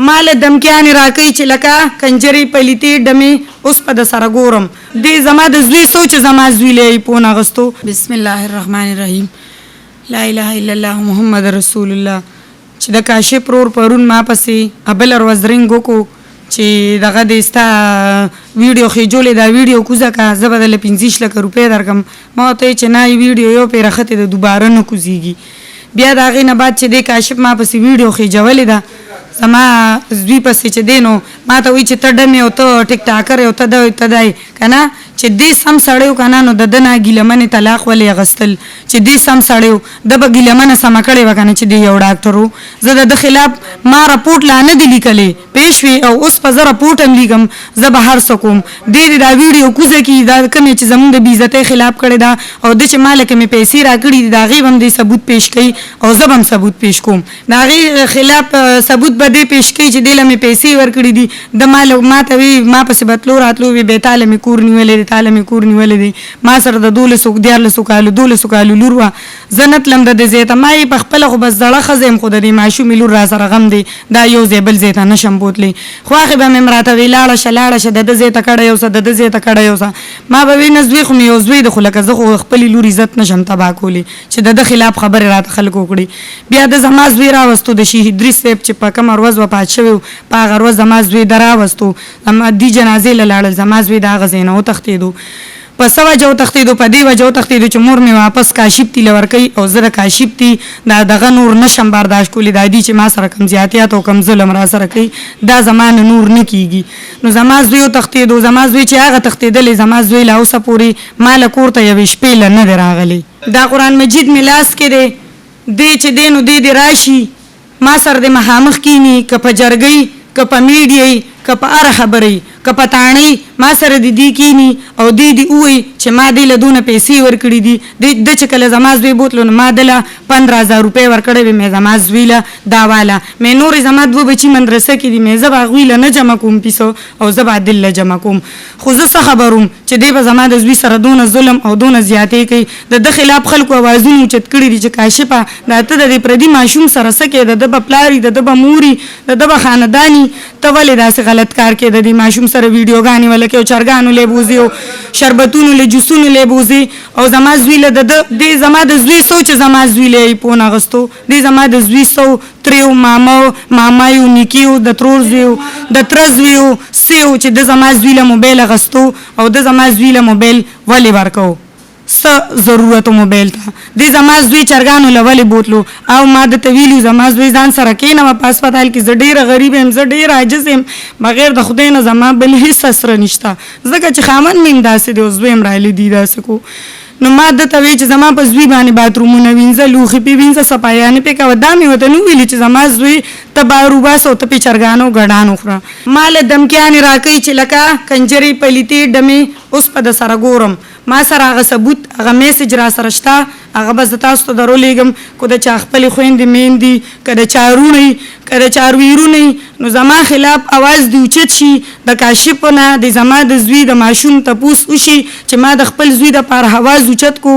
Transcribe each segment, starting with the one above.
مال دمکیانې راکوي چې لکه کنجرې پلیتې ډمې اوس په د سره ګورم دې زما د زوی سوچ زما زوی لی پون اغستو. بسم الله الرحمن الرحیم. لا اله الا الله محمد رسول الله. چې د کاشف رور پرون ما پسې ابل روزرنګ وکړو چې دغه د ستا ویډیو خېجولې دا ویډیو کوزه که زه به دله 15 لکه روپۍ درکړم. ما ورته چې نه ویډیو یو پرې راختې ده دوباره نه کوزېږي. بیا د هغې نه بعد چې دی کاشف ما پسې ویډیو خېجولې ده زما زوی پسې چې دی نو ما ته وایي چې ته ډمې او ته ټیک ټاکر او ته دی ته دی که نه چې دی سم سړی و که نه نو د ده نه ګیلمنې طلاق ولې اخیستل چې دی سم سړی و ده به ګیلمنه سمه کړې وه که نه چې دی یو ډاکټر و. زه د ده خلاف ما رپورټ لا نه دی لیکلی پوه شوې او اوس به زه رپورټ هم لیکم زه به هر څه کوم. دی د دا ویډیو کوزه کړي دا کومې چې زمونږ د بېعزتۍ خلاف کړې ده او ده چې ما له کومې پیسې راکړي دي د هغې به هم دی ثبوت پیش کوي او زه به هم ثبوت پیش کوم. د هغې خلاف ثبوت به دی پیش کوي چې دی له مې پیسې ورکړي دي. د ما ته وی ما پسې به تلو راتلو وي بې تاله مې کور نیولی دی تاله مې کور نیولی دی. ما سره د 14 کالو 12 کالو لور وه. زه نه تلم د دې ځای ته ما یې په خپله خو بس زړه ښځه یم خو د دې ماشومې لور را سره غم دی دا یو ځای بل ځای ته نشم بوتلی. خواښې به مې راته وی لاړه شه د ده ځای ته کډه یوسه د ده ځای ته کډه یوسه. ما به وی نه زوی خو مې یو زوی دی خو لکه زه خو خپلې لور عزت نشم تباه کولی چې د ده خلاف خبرې راته خلک وکړي. بیا د زما زوی راوستو د شیخ ادریس صاحب چې په کومه ورځ وفات شوی و په هغه ورځ زما زوی ده راوستو دې جنازې له لاړل زما زوی د هغه ځای نه وتښتېدو. په څه وجه وتښتېدو په دې وجه وتښتېدو چې مور مې واپس کاشف تی له ورکوي او زه د کاشف تی دا دغه نور نشم برداشت کولی دا دي چې ما سره کم زیاتیات او کم ظلم را سره کوي دا زما نه نور نه کېږي. نو زما زوی وتښتېدو زما زوی چې هغه تښتېدلی زما زوی لا اوسه پورې ما له کور ته یوې شپې له نه دی راغلی. دا قرآن مجید مې لاس کې دی دی چې دی نو دی دې راشي ما سره د مخامخ کینی که په جرګۍ که په میډیای که په هره خبرې که په تاڼۍ ما سره د دې کینی او دی دې ووایي چې ما دې له دونه پیسې ورکړي دي ده چې کله زما زوی بوتلو نو ما دله 15,000 روپۍ ورکړی وې مې زما زوی له دا واله مې نورې زما 2 بچي مدرسه کې دي مې زه به هغوی له نه جمع کوم پیسو او زه به عدل له جمع کوم. خو زه څه خبر وم چې دی به زما د زوی سره دونه ظلم او دونه زیاتې کوي. د ده خلاف خلکو اوازونه اوچت کړي دي چې کاشفه دا ته د دې پردي ماشوم سره څه کوې د ده به پلاري د ده به موري د ده به خانداني ته ولې داسې غلط کار کوې د دې ماشوم سره ویډیوګانې ولکې او چرګانو لی بوځي او شربتونو لی جوسونو لی بوځي او زما زوی له د دې زما د زوی سو چې زما زوی لی پون اغستو دې زما د زوی سو تریو مامایو نیکیو د ترور زویو د تره زویو سیو چې د زما زوی له موبایل اغستو او د زما زوی له موبایل ولې ورکو څه ضرورت موبایل ته دې زما زوی چرګانو له ولې بوتلو او ما درته ویلي زما زوی ځان سره کښېنوه په هسپتال کې زه ډېره غریب یم زه ډېره عاجز یم بغیر د خدای نه زما بل هېڅ اسره نشته ځکه چې خاوند مې هم داسې دی او زوی هم رایلی دی داسې کو. نو ما درته ویل چې زما په زوی باندې باترومونه وینځه لوښي پې وینځه صفایانې پې کوه دا مې ورته نه ویلي چې زما زوی ته بار وباسه او ته پې چرګانو ګډان وخوره. ما له دمکیانې راکوي چې لکه کنجرې پلیتې ډمې اوس په د سره ګورم ما سره هغه ثبوت هغه میسج را سره شته هغه به زه تاسو ته درولېږم که د چا خپلې خویندې میندې که د چا روڼی که د چا ویرونی نو زما خلاف اواز دې اوچت شي د کاشفو نه د زما د زوی د ماشوم تپوس وشي چې ما د خپل زوی دپاره اواز اوچت کو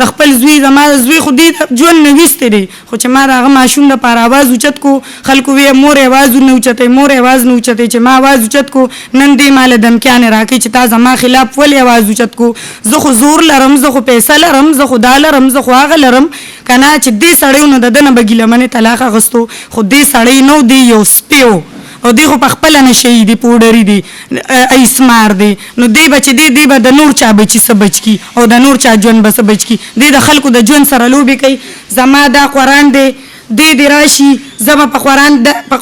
د خپل زوی زما د زوی خو دې ژوند نه ویستی دی خو چې ما د هغه ماشوم دپاره اواز اوچت کو خلکو وی مور یې اواز نه اوچتی مور یې اواز نه اوچتی چې ما اواز اوچت کو نن دې ما له دمکیانې راکوي چې تا زما خلاف ولې اواز اوچت کو. زه خو زور لرم زه خو پیسه لرم زه خو دا لرم زه خو هغه لرم که نه چې دې سړی نو د ده نه به ګیلمنې طلاق اخیستو خو دې سړی نو دی یو سپی و او دی خو په خپله نشهیي دی پوډري دی ایسمار دی نو دی به چې دی به د نور چا بچي څه بچ کي او د نور چا ژوند به څه بچ کي دی د خلکو د ژوند سره لوبې کوي. زما دا قرآن دی دی دې راشي زه به په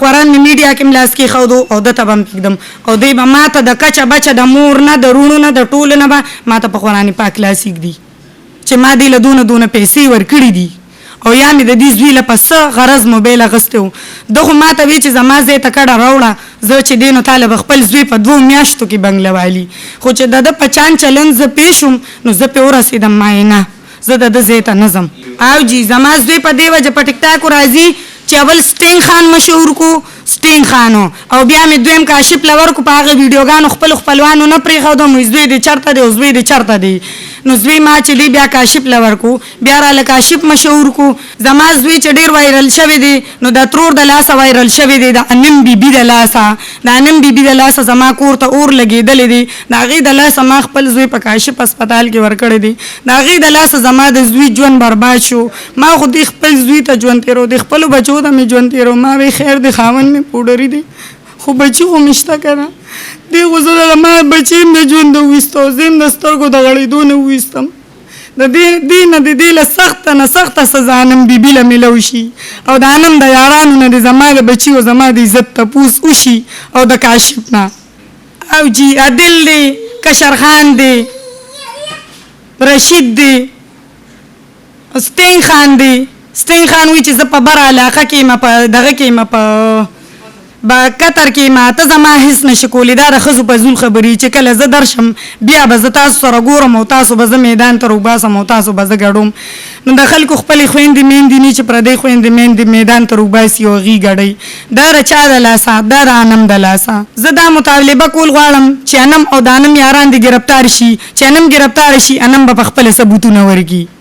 قرآن مې میډیا کې ملاس کېښودو او ده ته به م پرېږدم او دی به ما ته د کچه بچه د مور نه د روڼو نه د ټولو نه به ما ته په قرآن پاک لاس ایږدي چې ما دې له دونه پیسې ورکړي دي او یا مې د دې زوی له په څه غرض موبایل اخیستی و. ده خو ما ته وی چې زما ځای ته کډه راوړه زه چې دی نو تا له به خپل زوی په 2 میاشتو کې بنګله والي خو چې د ده په چلند زه پېښ شوم نو زه پې ورسېدم ما یې نه زه د ده ځای ته نه ځم. او جي زما زوی په دې وجه په ټیک ټاکو راځي چې اول سټینګ خان مشهور کو سټینګ خانو او بیا مې دویم کاشف له ورکو په هغه ویډیوګانو خپلو خپلوانو نه پرېښودم زوی دې چېرته دی او زوی دې چېرته دی نو زوی ما چې دی بیا کاشف لورکو بیا را کاشف مشهور کو زما زوی چې ډیر وایرل شوی دی نو د ترور د لاسه وایرل شوی دی د انم بیبي د لاسه زما کور ته اور لګېدلی دی د هغې د لاسه ما خپل زوی په کاشف هسپتال کې ورکړی دی د هغې د لاسه زما د زوی ژوند برباد شو ما خو دی خپل زوی ته ژوند تېرو د خپلو بچو ته مې ژوند تېرو ما وی خیر دی خاوند مې پوډري دی خو بچي خو مې شته که نه دی خو زه ما بچي هم د ژوند نه وویسته زه هم د سترګو د غړېدو نه وویستم د دې نه د دې له سخته نه سخته سزا انم بیبي له میلو شي او د انم د یارانو نه د زما د بچي او زما د عزت تپوس وشي او د کاشف نه او جی عادل دی کشرخان دی رشید دی ستین خان دی ستین خان وی چې زه په بره علاقه کې یم په دغه کې یم په قطر کې ما ته زما هیڅ نشي کولی دا د ښځو په زول خبرې چې کله زه درشم بیا به زه تاسو سره ګورم او تاسو به زه میدان ته روباسم او تاسو به زه ګډوم نو د خلکو خپلې خویندې میندې نه چې پردۍ خویندې میندې میدان ته روباسي او هغې ګډوي دا د چا د لاسه دا د انم د لاسه زه دا مطالبه کول غواړم چې انم او د انم یاران دې ګرفتار شي چې انم ګرفتار شي انم به په خپله ثبوتونه ورکړي